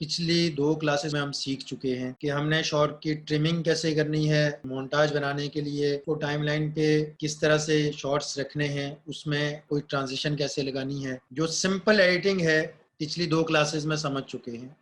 पिछली 2 क्लासेस में हम सीख चुके हैं कि हमने शॉर्ट की ट्रिमिंग कैसे करनी है, मोन्टाज बनाने के लिए वो टाइमलाइन पे किस तरह से शॉर्ट्स रखने हैं, उसमें कोई ट्रांजिशन कैसे लगानी है। जो सिंपल एडिटिंग है पिछली 2 क्लासेस में समझ चुके हैं।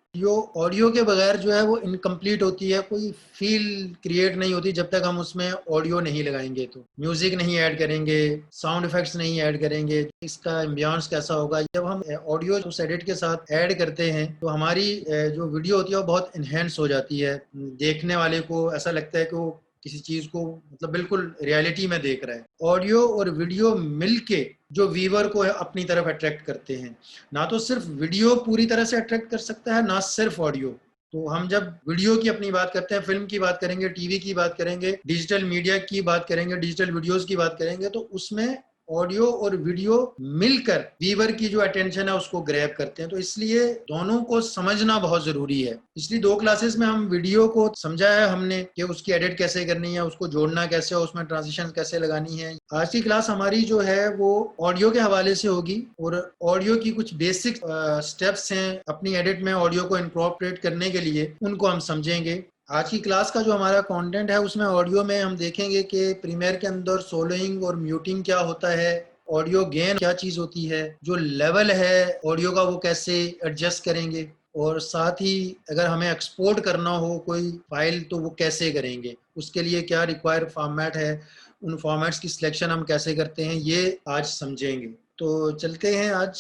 ऑडियो के बगैर जो है वो इनकम्प्लीट होती है, कोई फील क्रिएट नहीं होती जब तक हम उसमें ऑडियो नहीं लगाएंगे। तो म्यूजिक नहीं ऐड करेंगे, साउंड इफेक्ट्स नहीं ऐड करेंगे, इसका एम्बियंस कैसा होगा। जब हम ऑडियो उस एडिट के साथ ऐड करते हैं तो हमारी जो वीडियो होती है वो बहुत इन्हेंस हो जाती है। देखने वाले को ऐसा लगता है कि वो किसी चीज को मतलब बिल्कुल रियलिटी में देख रहा है। ऑडियो और वीडियो मिलके जो व्यूअर को अपनी तरफ अट्रैक्ट करते हैं। ना तो सिर्फ वीडियो पूरी तरह से अट्रैक्ट कर सकता है, ना सिर्फ ऑडियो। तो हम जब वीडियो की अपनी बात करते हैं, फिल्म की बात करेंगे, टीवी की बात करेंगे, डिजिटल मीडिया की बात करेंगे, डिजिटल वीडियोस की बात करेंगे, तो उसमें ऑडियो और वीडियो मिलकर व्यूअर की जो अटेंशन है उसको ग्रैब करते हैं। तो इसलिए दोनों को समझना बहुत जरूरी है। पिछली 2 क्लासेस में हम वीडियो को समझाया हमने कि उसकी एडिट कैसे करनी है, उसको जोड़ना कैसे है, उसमें ट्रांजिशन कैसे लगानी है। आज की क्लास हमारी जो है वो ऑडियो के हवाले से होगी और ऑडियो की कुछ बेसिक स्टेप्स हैं अपनी एडिट में ऑडियो को इनकॉर्पोरेट करने के लिए, उनको हम समझेंगे। आज की क्लास का जो हमारा कंटेंट है उसमें ऑडियो में हम देखेंगे कि प्रीमियर के अंदर सोलोइंग और म्यूटिंग क्या होता है, ऑडियो गेन क्या चीज होती है, जो लेवल है ऑडियो का वो कैसे एडजस्ट करेंगे, और साथ ही अगर हमें एक्सपोर्ट करना हो कोई फाइल तो वो कैसे करेंगे, उसके लिए क्या रिक्वायर फॉर्मेट है, उन फॉर्मेट्स की सिलेक्शन हम कैसे करते हैं, ये आज समझेंगे। तो चलते हैं आज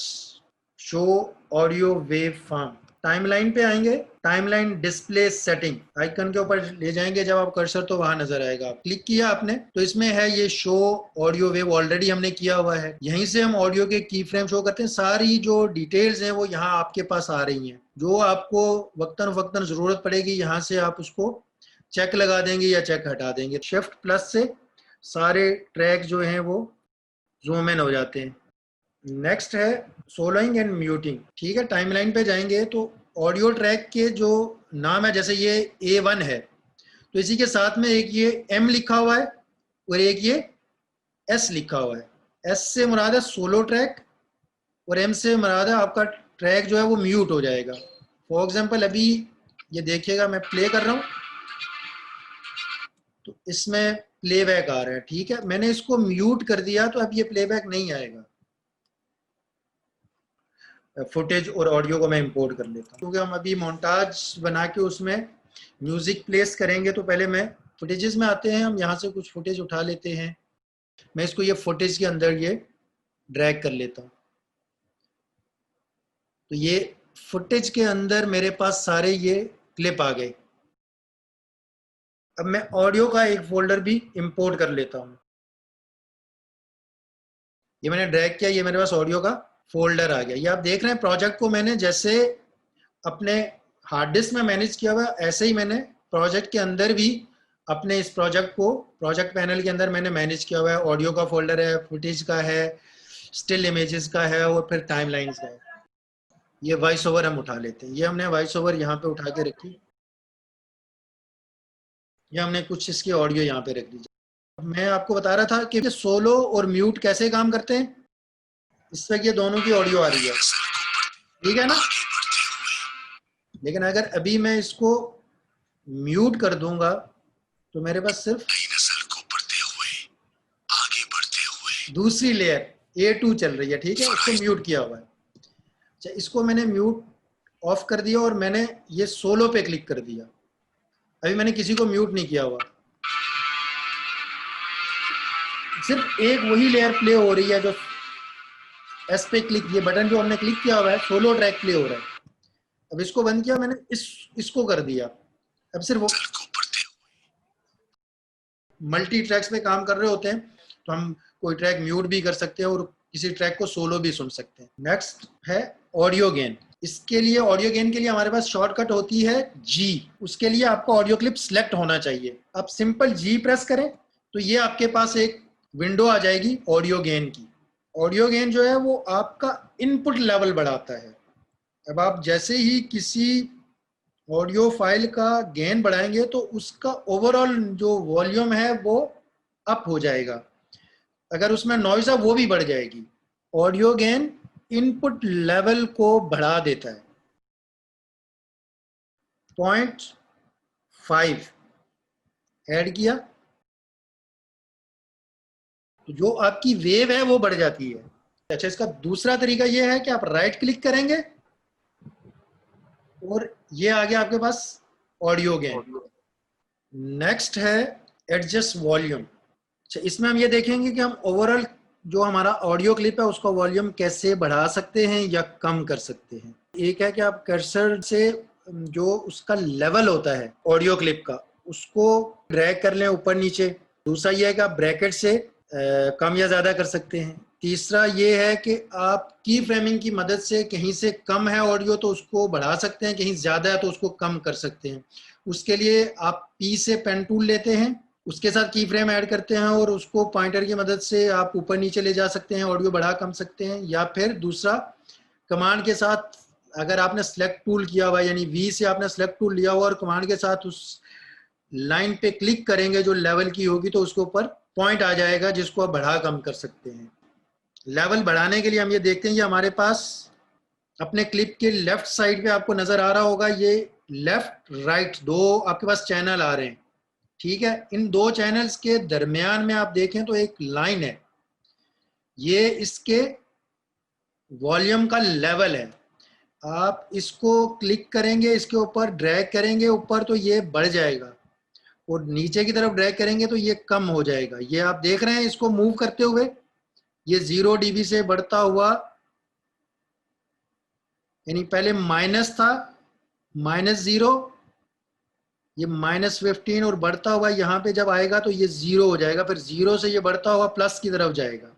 show audio wave form. Timeline पे आएंगे, टाइमलाइन डिस्प्ले सेटिंग आइकन के ऊपर ले जाएंगे जब आप कर्सर तो वहां नजर आएगा। क्लिक किया आपने तो इसमें है ये शो ऑडियो वेव, ऑलरेडी हमने किया हुआ है। यहीं से हम ऑडियो के की फ्रेम शो करते हैं। सारी जो डिटेल्स हैं वो यहाँ आपके पास आ रही हैं। जो आपको वक्तन वक्तन जरूरत पड़ेगी यहाँ से आप उसको चेक लगा देंगे या चेक हटा देंगे। शिफ्ट प्लस से सारे ट्रैक जो हैं वो जूम इन हो जाते हैं। नेक्स्ट है सोलोइंग एंड म्यूटिंग। ठीक है, टाइमलाइन पे जाएंगे तो ऑडियो ट्रैक के जो नाम है, जैसे ये A1 है तो इसी के साथ में एक ये M लिखा हुआ है और एक ये S लिखा हुआ है। S से मुराद है सोलो ट्रैक और M से मुराद है आपका ट्रैक जो है वो म्यूट हो जाएगा। फॉर एग्जाम्पल अभी ये देखिएगा, मैं प्ले कर रहा हूँ तो इसमें प्लेबैक आ रहा है। ठीक है, मैंने इसको म्यूट कर दिया तो अब ये प्लेबैक नहीं आएगा। फुटेज और ऑडियो को मैं इंपोर्ट कर लेता हूँ क्योंकि हम अभी मोन्टाज बना के उसमें म्यूजिक प्लेस करेंगे। तो पहले मैं फुटेजेस में आते हैं, हम यहाँ से कुछ फुटेज उठा लेते हैं। मैं इसको ये फुटेज के अंदर ये ड्रैग कर लेता हूँ। तो ये फुटेज के अंदर मेरे पास सारे ये क्लिप आ गए। अब मैं ऑडियो का एक फोल्डर भी इंपोर्ट कर लेता हूँ। ये मैंने ड्रैग किया, ये मेरे पास ऑडियो का फोल्डर आ गया। ये आप देख रहे हैं प्रोजेक्ट को मैंने जैसे अपने हार्ड डिस्क में मैनेज किया हुआ, ऐसे ही मैंने प्रोजेक्ट के अंदर भी अपने इस प्रोजेक्ट को प्रोजेक्ट पैनल के अंदर मैंने मैनेज किया हुआ है। ऑडियो का फोल्डर है, फुटेज का है, स्टिल इमेजेस का है और फिर टाइमलाइंस का है। ये वॉइस ओवर हम उठा लेते हैं। ये हमने वॉइस ओवर यहाँ पे उठा के रखी, ये हमने कुछ इसकी ऑडियो यहाँ पे रख दी। मैं आपको बता रहा था कि सोलो और म्यूट कैसे काम करते हैं। इस तक ये दोनों की ऑडियो आ रही है, ठीक है ना। लेकिन अगर अभी मैं इसको म्यूट कर दूंगा तो मेरे पास सिर्फ दूसरी लेयर A2 चल रही है। ठीक है, उसको म्यूट किया हुआ है। अच्छा, इसको मैंने म्यूट ऑफ कर दिया और मैंने ये सोलो पे क्लिक कर दिया। अभी मैंने किसी को म्यूट नहीं किया हुआ, सिर्फ एक वही लेयर प्ले हो रही है जो एस पे क्लिक, ये बटन जो हमने क्लिक किया हुआ है, सोलो ट्रैक प्ले हो रहा है। अब इसको बंद किया मैंने, इसको कर दिया। अब सिर्फ वो मल्टी ट्रैक्स पे काम कर रहे होते हैं तो हम कोई ट्रैक म्यूट भी कर सकते हैं और किसी ट्रैक को सोलो भी सुन सकते हैं। नेक्स्ट है ऑडियो गेन। इसके लिए ऑडियो गेन के लिए हमारे पास शॉर्टकट होती है G। उसके लिए आपको ऑडियो क्लिप सिलेक्ट होना चाहिए। आप सिंपल G प्रेस करें तो ये आपके पास एक विंडो आ जाएगी ऑडियो गेन की। ऑडियो गेन जो है वो आपका इनपुट लेवल बढ़ाता है। अब आप जैसे ही किसी ऑडियो फाइल का गेन बढ़ाएंगे तो उसका ओवरऑल जो वॉल्यूम है वो अप हो जाएगा। अगर उसमें नॉइज है वो भी बढ़ जाएगी। ऑडियो गेन इनपुट लेवल को बढ़ा देता है। 0.5 ऐड किया तो जो आपकी वेव है वो बढ़ जाती है। अच्छा, इसका दूसरा तरीका ये है कि आप राइट क्लिक करेंगे और ये आ गया आपके पास ऑडियो गेन। नेक्स्ट है एडजस्ट वॉल्यूम। अच्छा, इसमें हम ये देखेंगे कि हम ओवरऑल जो हमारा ऑडियो क्लिप है उसका वॉल्यूम कैसे बढ़ा सकते हैं या कम कर सकते हैं। एक है कि आप कर्सर से जो उसका लेवल होता है ऑडियो क्लिप का उसको ड्रैग कर लें ऊपर नीचे। दूसरा ये है कि आप ब्रैकेट से कम या ज़्यादा कर सकते हैं। तीसरा ये है कि आप की फ्रेमिंग की मदद से कहीं से कम है ऑडियो तो उसको बढ़ा सकते हैं, कहीं ज़्यादा है तो उसको कम कर सकते हैं। उसके लिए आप पी से पेन टूल लेते हैं, उसके साथ की फ्रेम ऐड करते हैं और उसको पॉइंटर की मदद से आप ऊपर नीचे ले जा सकते हैं, ऑडियो बढ़ा कम सकते हैं। या फिर दूसरा कमांड के साथ अगर आपने सेलेक्ट टूल किया हुआ यानी वी से आपने सेलेक्ट टूल लिया हुआ और कमांड के साथ उस लाइन पे क्लिक करेंगे जो लेवल की होगी तो उसके ऊपर पॉइंट आ जाएगा जिसको आप बढ़ा कम कर सकते हैं। लेवल बढ़ाने के लिए हम ये देखते हैं, ये हमारे पास अपने क्लिप के लेफ्ट साइड पे आपको नजर आ रहा होगा, ये लेफ्ट राइट दो आपके पास चैनल आ रहे हैं। ठीक है, इन दो चैनल्स के दरमियान में आप देखें तो एक लाइन है, ये इसके वॉल्यूम का लेवल है। आप इसको क्लिक करेंगे, इसके ऊपर ड्रैग करेंगे ऊपर तो ये बढ़ जाएगा और नीचे की तरफ ड्रैग करेंगे तो ये कम हो जाएगा। ये आप देख रहे हैं इसको मूव करते हुए, ये 0 dB से बढ़ता हुआ, यानी पहले माइनस था, -0, ये -15 और बढ़ता हुआ यहाँ पे जब आएगा तो ये 0 हो जाएगा, फिर 0 से ये बढ़ता हुआ प्लस की तरफ जाएगा।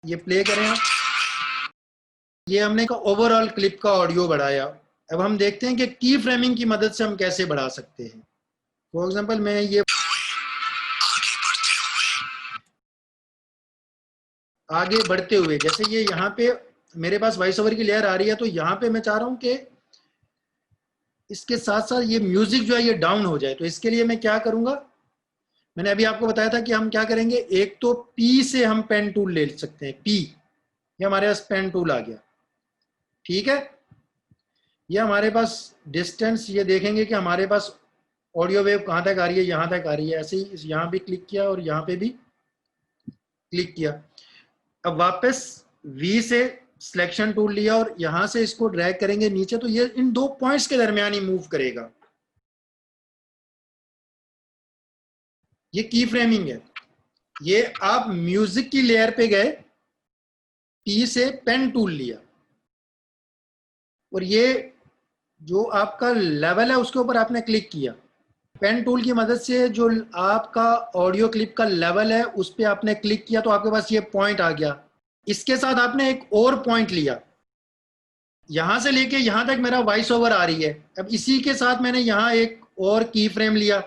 ये प्ले करें आप, ये हमने का ओवरऑल क्लिप का ऑडियो बढ़ाया। अब हम देखते हैं कि की फ्रेमिंग की मदद से हम कैसे बढ़ा सकते हैं। फॉर एग्जांपल मैं ये आगे बढ़ते हुए, जैसे ये यहाँ पे मेरे पास वॉइस ओवर की लेयर आ रही है तो यहाँ पे मैं चाह रहा हूँ कि इसके साथ साथ ये म्यूजिक जो है ये डाउन हो जाए। तो इसके लिए मैं क्या करूंगा, मैंने अभी आपको बताया था कि हम क्या करेंगे, एक तो पी से हम पेन टूल ले सकते हैं, पी, ये हमारे पास पेन टूल आ गया। ठीक है, ये हमारे पास डिस्टेंस, ये देखेंगे कि हमारे पास ऑडियो वेव कहाँ तक आ रही है, यहाँ तक आ रही है। ऐसे ही यहाँ भी क्लिक किया और यहाँ पे भी क्लिक किया। अब वापस वी से सिलेक्शन टूल लिया और यहां से इसको ड्रैग करेंगे नीचे तो ये इन दो पॉइंट्स के दरमियान ही मूव करेगा। ये की फ्रेमिंग है। ये आप म्यूजिक की लेयर पे गए, पी से पेन टूल लिया और ये जो आपका लेवल है उसके ऊपर आपने क्लिक किया। पेन टूल की मदद से जो आपका ऑडियो क्लिप का लेवल है उस पर आपने क्लिक किया तो आपके पास ये पॉइंट आ गया। इसके साथ आपने एक और पॉइंट लिया, यहां से लेके यहां तक मेरा वॉइस ओवर आ रही है। अब इसी के साथ मैंने यहां एक और की फ्रेम लिया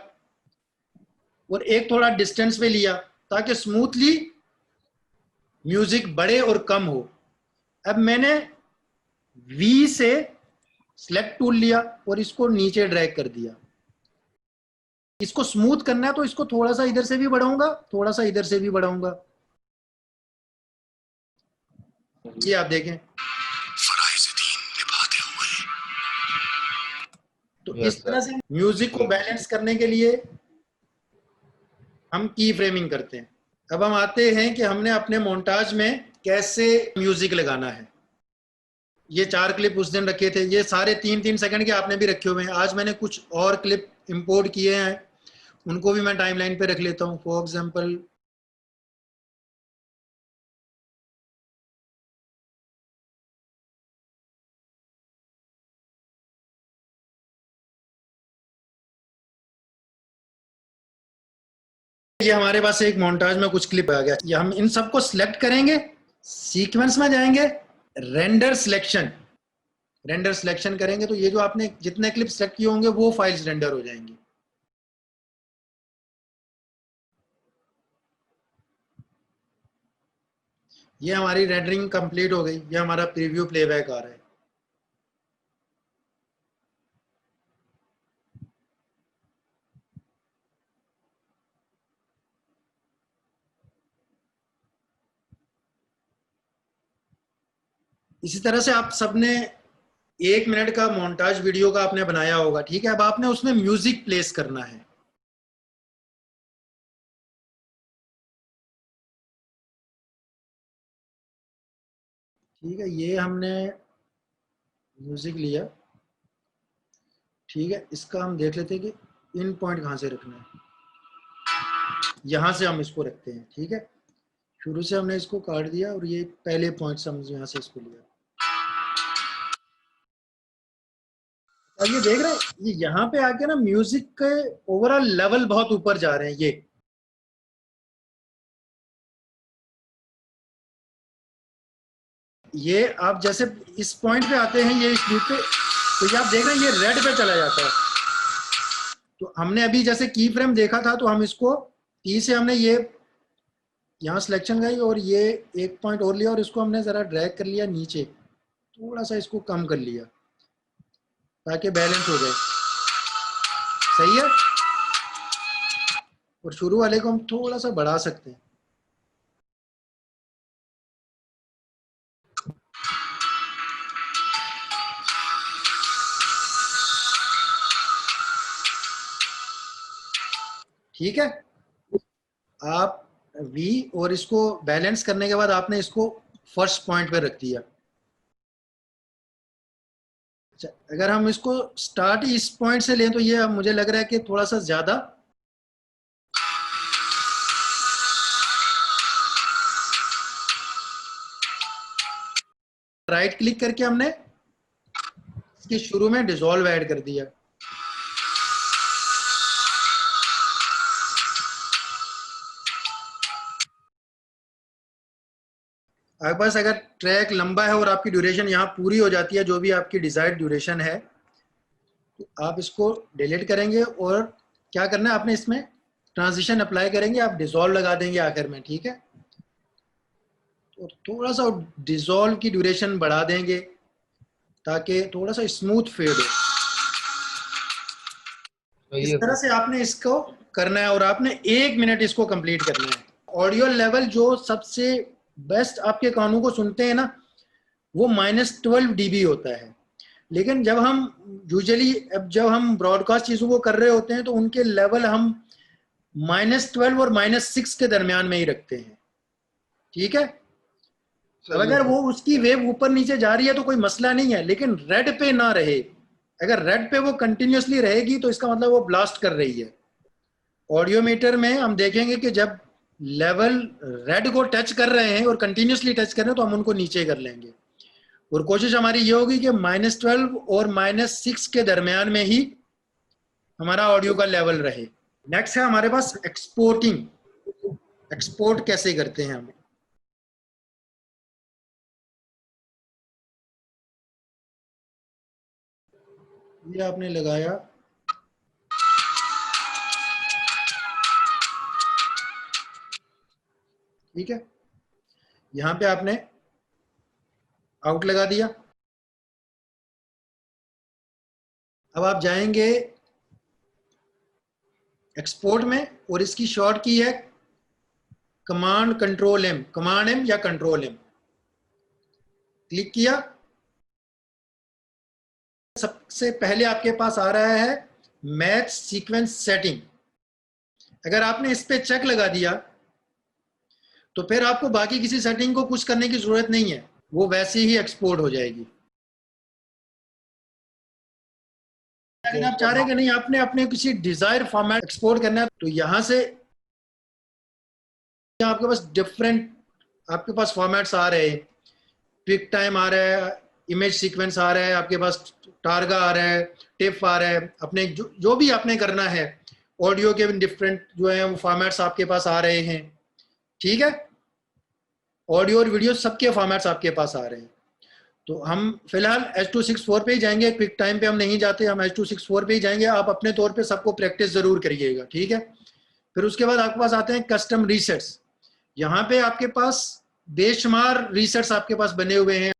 और एक थोड़ा डिस्टेंस पे लिया ताकि स्मूथली म्यूजिक बढ़े और कम हो। अब मैंने वी से सिलेक्ट टूल लिया और इसको नीचे ड्रैग कर दिया। इसको स्मूथ करना है तो इसको थोड़ा सा इधर से भी बढ़ाऊंगा, थोड़ा सा इधर से भी बढ़ाऊंगा। ये आप देखें, तो इस यस तरह सर। से म्यूजिक को बैलेंस करने के लिए हम की फ्रेमिंग करते हैं। अब हम आते हैं कि हमने अपने मोन्टाज में कैसे म्यूजिक लगाना है। ये 4 क्लिप उस दिन रखे थे, ये सारे 3-3 सेकंड के आपने भी रखे हुए हैं। आज मैंने कुछ और क्लिप इंपोर्ट किए हैं, उनको भी मैं टाइमलाइन पे रख लेता हूँ। फॉर एग्जांपल ये हमारे पास एक मोन्टाज में कुछ क्लिप आ गया, ये हम इन सबको सिलेक्ट करेंगे, सीक्वेंस में जाएंगे, रेंडर सिलेक्शन, रेंडर सिलेक्शन करेंगे तो ये जो आपने जितने क्लिप सेलेक्ट किए होंगे वो फाइल्स रेंडर हो जाएंगी। ये हमारी रेंडरिंग कंप्लीट हो गई, ये हमारा प्रीव्यू प्लेबैक आ रहा है। इसी तरह से आप सबने 1 मिनट का मोन्टाज वीडियो का आपने बनाया होगा, ठीक है। अब आपने उसमें म्यूजिक प्लेस करना है। ठीक है, ये हमने म्यूजिक लिया, ठीक है। इसका हम देख लेते हैं कि इन पॉइंट कहाँ से रखना है। यहाँ से हम इसको रखते हैं, ठीक है। शुरू से हमने इसको काट दिया और ये पहले पॉइंट से हम यहाँ से इसको लिया। और ये देख रहे हैं, ये यहाँ पे आके ना म्यूजिक के ओवरऑल लेवल बहुत ऊपर जा रहे हैं। ये आप जैसे इस पॉइंट पे आते हैं, ये इस लूप पे, तो ये आप देख रहे हैं ये रेड पे चला जाता है। तो हमने अभी जैसे की फ्रेम देखा था, तो हम इसको टी से हमने ये यहाँ सिलेक्शन गई और ये एक पॉइंट और लिया और इसको हमने जरा ड्रैग कर लिया नीचे, थोड़ा सा इसको कम कर लिया ताकि बैलेंस हो जाए। सही है। और शुरू वाले को हम थोड़ा सा बढ़ा सकते हैं। ठीक है। आप वी और इसको बैलेंस करने के बाद आपने इसको फर्स्ट पॉइंट पे रख दिया। अच्छा, अगर हम इसको स्टार्ट इस पॉइंट से लें तो ये मुझे लग रहा है कि थोड़ा सा ज्यादा। राइट क्लिक करके हमने इसके शुरू में डिसॉल्व ऐड कर दिया। आपके पास अगर ट्रैक लंबा है और आपकी ड्यूरेशन यहाँ पूरी हो जाती है, जो भी आपकी डिजायर्ड ड्यूरेशन है, तो आप इसको डिलीट करेंगे और क्या करना है आपने, इसमें ट्रांजिशन अप्लाई करेंगे, आप डिसॉल्व लगा देंगे आखिर में। ठीक है। तो थोड़ा सा डिसॉल्व की ड्यूरेशन बढ़ा देंगे ताकि थोड़ा सा स्मूथ फेड हो। इस तरह से आपने इसको करना है और आपने 1 मिनट इसको कंप्लीट करना है। ऑडियो लेवल जो सबसे बेस्ट आपके कानों को सुनते हैं ना, वो -12 dB होता है। लेकिन जब हम यूजुअली जब हम ब्रॉडकास्ट चीज़ों को कर रहे होते हैं तो उनके लेवल हम -12 और -6 के दरमियान में ही रखते हैं। ठीक है। अब अगर वो उसकी वेव ऊपर नीचे जा रही है तो कोई मसला नहीं है, लेकिन रेड पे ना रहे। अगर रेड पे वो कंटिन्यूसली रहेगी तो इसका मतलब वो ब्लास्ट कर रही है। ऑडियो मीटर में हम देखेंगे कि जब लेवल रेड को टच कर रहे हैं और कंटिन्यूसली टच कर रहे हैं तो हम उनको नीचे कर लेंगे। और कोशिश हमारी ये होगी कि -12 और -6 के दरमियान में ही हमारा ऑडियो का लेवल रहे। नेक्स्ट है हमारे पास एक्सपोर्टिंग। एक्सपोर्ट कैसे करते हैं हम। ये आपने लगाया, ठीक है। यहां पे आपने आउट लगा दिया। अब आप जाएंगे एक्सपोर्ट में और इसकी शॉर्ट की है command control M, command M या कंट्रोल एम। क्लिक किया। सबसे पहले आपके पास आ रहा है मैच सीक्वेंस सेटिंग। अगर आपने इस पे चेक लगा दिया तो फिर आपको बाकी किसी सेटिंग को कुछ करने की जरूरत नहीं है, वो वैसे ही एक्सपोर्ट हो जाएगी। अगर आप चाह रहे हैं कि नहीं आपने अपने किसी डिजायर फॉर्मेट एक्सपोर्ट करना है, तो यहां से आपके पास डिफरेंट आपके पास फॉर्मेट्स आ रहे हैं। क्विक टाइम आ रहा है, इमेज सीक्वेंस आ रहा है, आपके पास टारगा आ रहा है, टिफ आ रहा है। अपने जो भी आपने करना है, ऑडियो के डिफरेंट जो है वो फॉर्मेट्स आपके पास आ रहे हैं। ठीक है। ऑडियो और वीडियो सबके फॉर्मेट्स आपके पास आ रहे हैं। तो हम फिलहाल H.264 पे ही जाएंगे, क्विक टाइम पे हम नहीं जाते, हम H.264 पे ही जाएंगे। आप अपने तौर पे सबको प्रैक्टिस जरूर करिएगा। ठीक है। फिर उसके बाद आपके पास आते हैं कस्टम रीसेट्स। यहाँ पे आपके पास बेशुमार रीसेट्स आपके पास बने हुए हैं।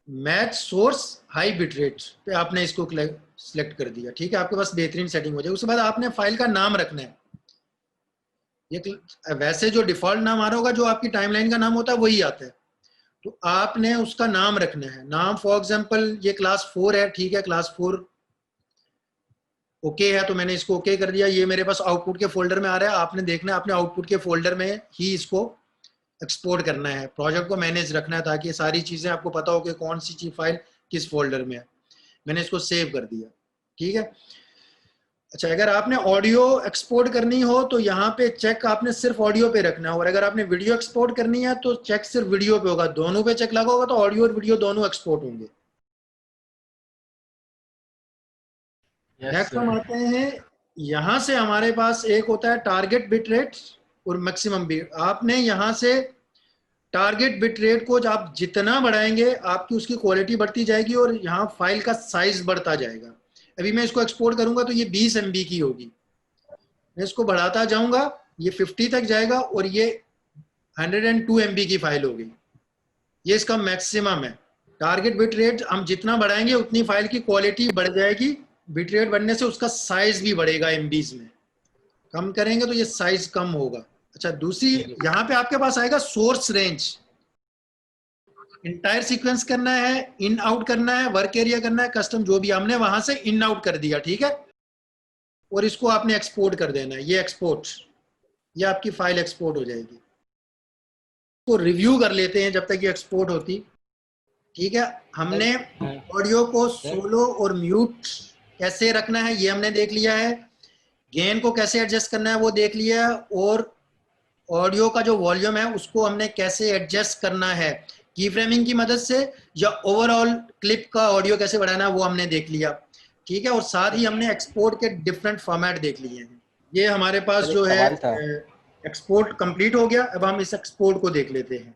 मैच सोर्स हाई बिटरेट पे आपने इसको सिलेक्ट कर दिया। ठीक है। आपके पास बेहतरीन सेटिंग हो जाए। उसके बाद आपने फाइल का नाम रखना है। ये वैसे जो डिफॉल्ट नाम आ रहा होगा, जो आपकी टाइमलाइन का नाम होता है वही आता है। तो आपने उसका नाम रखना है। नाम फॉर एग्जांपल ये क्लास 4 है, ठीक है, क्लास 4 ओके है, तो मैंने इसको ओके कर दिया। ये मेरे पास आउटपुट के फोल्डर में आ रहा है। आपने देखना है अपने आउटपुट के फोल्डर में ही इसको एक्सपोर्ट करना है, प्रोजेक्ट को मैनेज रखना है, ताकि सारी चीज़ें आपको पता हो कि कौन सी चीज फाइल किस फोल्डर में है। मैंने इसको सेव कर दिया, ठीक है। अच्छा, अगर आपने ऑडियो एक्सपोर्ट करनी हो तो यहाँ पे चेक आपने सिर्फ ऑडियो पे रखना है, और अगर आपने वीडियो एक्सपोर्ट करनी है तो चेक सिर्फ वीडियो पे होगा। दोनों पे चेक लगा होगा तो ऑडियो और वीडियो दोनों एक्सपोर्ट होंगे। नेक्स्ट हम आते हैं, यहां से हमारे पास एक होता है टारगेट बिट रेट और मैक्सिमम बिट। आपने यहां से टारगेट बिट रेट को आप जितना बढ़ाएंगे आपकी उसकी क्वालिटी बढ़ती जाएगी और यहाँ फाइल का साइज बढ़ता जाएगा। अभी मैं इसको एक्सपोर्ट करूंगा तो ये 20 MB की होगी, मैं इसको बढ़ाता जाऊंगा ये 50 तक जाएगा और ये 102 MB की फाइल होगी। ये इसका मैक्सिमम है। टारगेट बिट रेट हम जितना बढ़ाएंगे उतनी फाइल की क्वालिटी बढ़ जाएगी, बिट रेट बढ़ने से उसका साइज भी बढ़ेगा एमबीज में। कम करेंगे तो ये साइज कम होगा। अच्छा, दूसरी यहाँ पे आपके पास आएगा सोर्स रेंज। इंटायर सीक्वेंस करना है, इन आउट करना है, वर्क एरिया करना है, कस्टम जो भी, हमने वहां से इन आउट कर दिया, ठीक है। और इसको आपने एक्सपोर्ट कर देना है, ये एक्सपोर्ट, ये आपकी फाइल एक्सपोर्ट हो जाएगी। तो रिव्यू कर लेते हैं जब तक ये एक्सपोर्ट होती, ठीक है। हमने ऑडियो को सोलो और म्यूट कैसे रखना है ये हमने देख लिया है, गेन को कैसे एडजस्ट करना है वो देख लिया है, और ऑडियो का जो वॉल्यूम है उसको हमने कैसे एडजस्ट करना है की फ्रेमिंग की मदद से, या ओवरऑल क्लिप का ऑडियो कैसे बढ़ाना है वो हमने देख लिया, ठीक है। और साथ ही हमने एक्सपोर्ट के डिफरेंट फॉर्मेट देख लिए हैं। ये हमारे पास जो है एक्सपोर्ट कंप्लीट हो गया। अब हम इस एक्सपोर्ट को देख लेते हैं।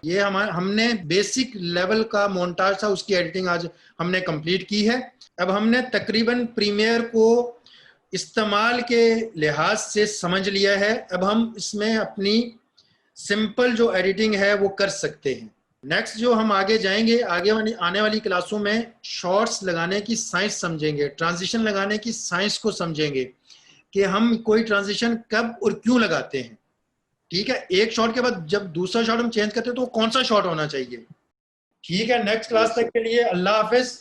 ये हमने बेसिक लेवल का मोन्टाज था उसकी एडिटिंग आज हमने कंप्लीट की है। अब हमने तकरीबन प्रीमियर को इस्तेमाल के लिहाज से समझ लिया है। अब हम इसमें अपनी सिंपल जो एडिटिंग है वो कर सकते हैं। नेक्स्ट जो हम आगे जाएंगे, आगे आने वाली क्लासों में शॉर्ट्स लगाने की साइंस समझेंगे, ट्रांजिशन लगाने की साइंस को समझेंगे कि हम कोई ट्रांजिशन कब और क्यों लगाते हैं, ठीक है। एक शॉट के बाद जब दूसरा शॉट हम चेंज करते हैं तो कौन सा शॉट होना चाहिए, ठीक है। नेक्स्ट क्लास तक के लिए अल्लाह हाफिज।